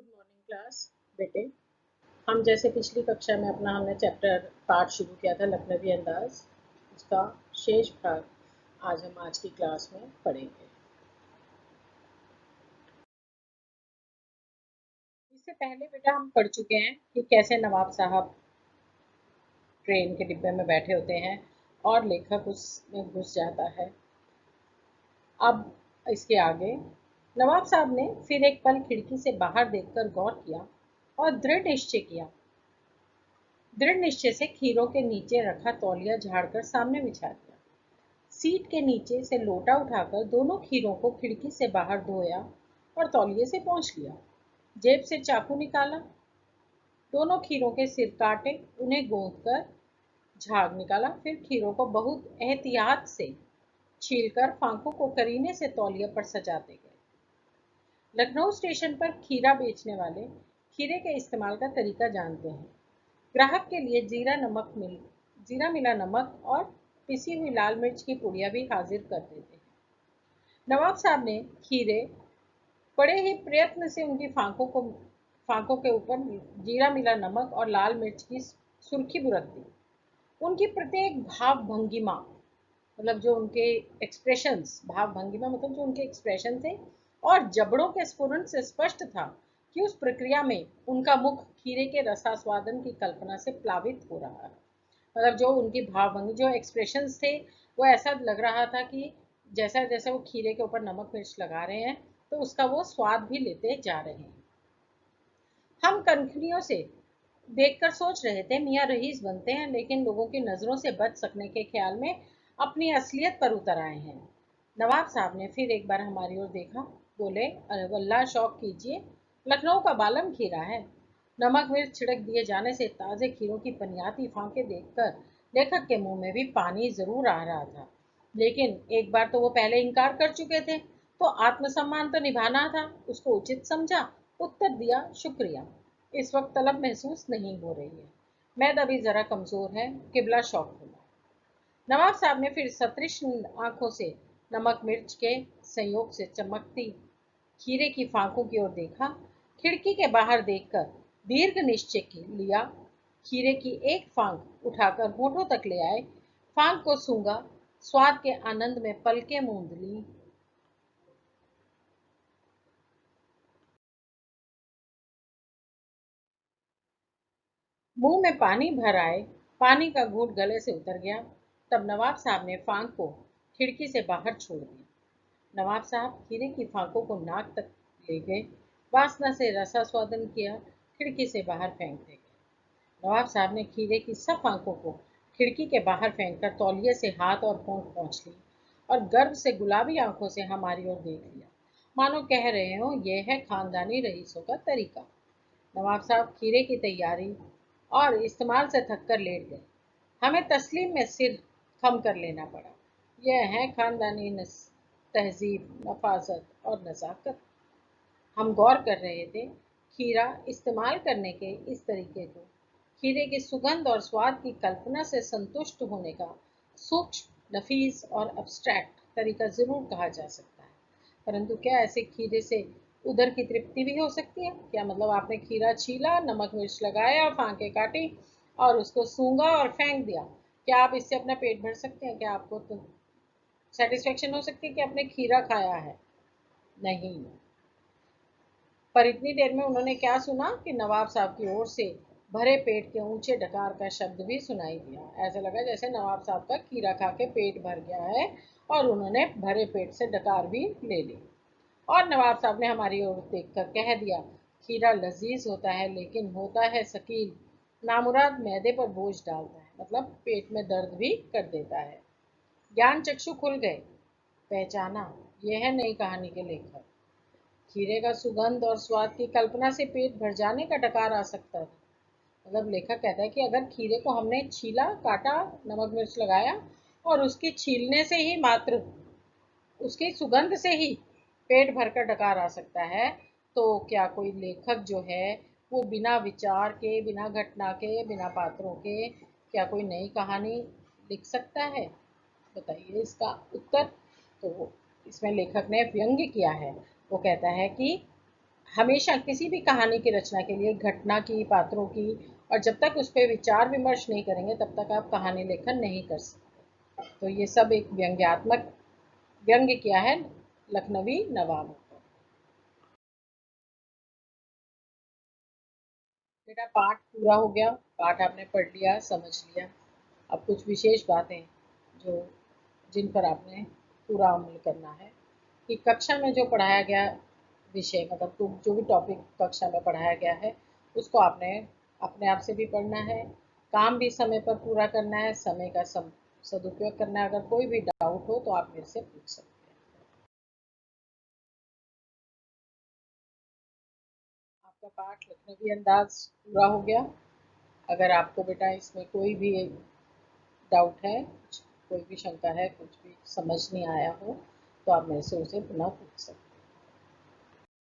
Good morning class बेटे। हम जैसे पिछली कक्षा में हमने चैप्टर पाठ शुरू किया था लखनवी अंदाज, उसका शेष भाग आज की क्लास में पढ़ेंगे। इससे पहले बेटा हम पढ़ चुके हैं कि कैसे नवाब साहब ट्रेन के डिब्बे में बैठे होते हैं और लेखक उसमें घुस जाता है। अब इसके आगे नवाब साहब ने फिर एक पल खिड़की से बाहर देखकर गौर किया और दृढ़ निश्चय से खीरों के नीचे रखा तौलिया झाड़कर सामने बिछा दिया। सीट के नीचे से लोटा उठाकर दोनों खीरों को खिड़की से बाहर धोया और तौलिए से पोंछ लिया। जेब से चाकू निकाला, दोनों खीरों के सिर काटे, उन्हें गोंद कर झाग निकाला। फिर खीरों को बहुत एहतियात से छीलकर फांकों को करीने से तौलिया पर सजाते गए। लखनऊ स्टेशन पर खीरा बेचने वाले खीरे के इस्तेमाल का तरीका जानते हैं। ग्राहक के लिए जीरा मिला नमक और पिसी हुई लाल मिर्च की पुड़िया भी हाजिर कर देते हैं। नवाब साहब ने खीरे बड़े ही प्रयत्न से उनकी फांकों के ऊपर जीरा मिला नमक और लाल मिर्च की सुर्खी बुरक दी। उनकी प्रत्येक भाव भंगिमा मतलब जो उनके भाव भंगिमा मतलब जो उनके एक्सप्रेशन थे और जबड़ों के स्फुरन से स्पष्ट था कि उस प्रक्रिया में उनका मुख खीरे के रसास्वादन की कल्पना से प्लावित हो रहा है। मतलब जो उनकी भावभंगी जो एक्सप्रेशंस थे वो ऐसा लग रहा था कि जैसा जैसा वो खीरे के ऊपर नमक मिर्च लगा रहे हैं तो उसका वो स्वाद भी लेते जा रहे हैं। हम कनखियों से देखकर सोच रहे थे मियाँ रईस बनते हैं, लेकिन लोगों की नज़रों से बच सकने के ख्याल में अपनी असलियत पर उतर आए हैं। नवाब साहब ने फिर एक बार हमारी ओर देखा, बोले, अरे वल्लाह शौक कीजिए, लखनऊ का बालम खीरा है। नमक मिर्च छिड़क दिए जाने से ताज़े खीरों की पनियाती फांके देखकर लेखक के मुंह में भी पानी जरूर आ रहा था, लेकिन एक बार तो वो पहले इनकार कर चुके थे, तो आत्मसम्मान तो निभाना था। उसको उचित समझा, उत्तर दिया, शुक्रिया, इस वक्त तलब महसूस नहीं हो रही है। मैद अभी जरा कमजोर है, किबला शौक होना। नवाब साहब ने फिर सतृष्ण आंखों से नमक मिर्च के संयोग से चमकती खीरे की फांकों की ओर देखा। खिड़की के बाहर देखकर दीर्घ निश्चय लिया। खीरे की एक फांक उठाकर होठों तक ले आए, फांक को सूंघा, स्वाद के आनंद में पलकें मूंद ली। मुंह में पानी भर आए, पानी का घूंट गले से उतर गया। तब नवाब साहब ने फांक को खिड़की से बाहर छोड़ दिया। नवाब साहब खीरे की फांकों को नाक तक ले गए, वासना से रसास्वादन किया, खिड़की से बाहर फेंक दे गए। नवाब साहब ने खीरे की सब फांकों को खिड़की के बाहर फेंक कर तौलिए से हाथ और होंठ पोंछ ली और गर्व से गुलाबी आंखों से हमारी ओर देख लिया, मानो कह रहे हो यह है खानदानी रईसों का तरीका। नवाब साहब खीरे की तैयारी और इस्तेमाल से थककर लेट गए। हमें तस्लीम में सिर खम कर लेना पड़ा। यह है खानदानी तहजीब, नफाजत और नज़ाकत। हम गौर कर रहे थे, खीरा इस्तेमाल करने के इस तरीके को खीरे की सुगंध और स्वाद की कल्पना से संतुष्ट होने का सूक्ष्म, नफीस और अब्स्ट्रैक्ट तरीका जरूर कहा जा सकता है। परंतु क्या ऐसे खीरे से उधर की तृप्ति भी हो सकती है? क्या मतलब आपने खीरा छीला, नमक मिर्च लगाया, फांके काटी और उसको सूंघा और फेंक दिया, क्या आप इससे अपना पेट भर सकते हैं? क्या आपको तो सेटिस्फेक्शन हो सकती है कि आपने खीरा खाया है? नहीं। पर इतनी देर में उन्होंने क्या सुना कि नवाब साहब की ओर से भरे पेट के ऊंचे डकार का शब्द भी सुनाई दिया। ऐसा लगा जैसे नवाब साहब का खीरा खा के पेट भर गया है और उन्होंने भरे पेट से डकार भी ले ली। और नवाब साहब ने हमारी ओर देखकर कह दिया, खीरा लजीज होता है लेकिन होता है शकील, नामुराद मैदे पर बोझ डालता है, मतलब पेट में दर्द भी कर देता है। ज्ञान चक्षु खुल गए, पहचाना, यह है नई कहानी के लेखक। खीरे का सुगंध और स्वाद की कल्पना से पेट भर जाने का डकार आ सकता है। मतलब लेखक कहता है कि अगर खीरे को हमने छीला, काटा, नमक मिर्च लगाया और उसके छीलने से ही मात्र उसकी सुगंध से ही पेट भरकर डकार आ सकता है, तो क्या कोई लेखक जो है वो बिना विचार के, बिना घटना के, बिना पात्रों के क्या कोई नई कहानी लिख सकता है? बताइए इसका उत्तर। तो इसमें लेखक ने व्यंग्य किया है। वो कहता है कि हमेशा किसी भी कहानी की रचना के लिए घटना की, पात्रों की, और जब तक उस पर विचार विमर्श नहीं करेंगे तब तक आप कहानी लेखन नहीं कर सकते। तो ये सब एक व्यंग्यात्मक व्यंग्य किया है लखनवी नवाबों पर। बेटा पाठ पूरा हो गया, पाठ आपने पढ़ लिया, समझ लिया। अब कुछ विशेष बातें जो जिन पर आपने पूरा अमल करना है कि कक्षा में जो पढ़ाया गया विषय, मतलब तो जो भी टॉपिक कक्षा में पढ़ाया गया है उसको आपने अपने आप से भी पढ़ना है, काम भी समय पर पूरा करना है, समय का सदुपयोग करना है। अगर कोई भी डाउट हो तो आप मेरे से पूछ सकते हैं। आपका पाठ लखनवी अंदाज पूरा हो गया। अगर आपको बेटा इसमें कोई भी डाउट है, कोई भी शंका है, कुछ भी समझ नहीं आया हो, तो आप मेरे से उसे पुनः पूछ सकते हैं।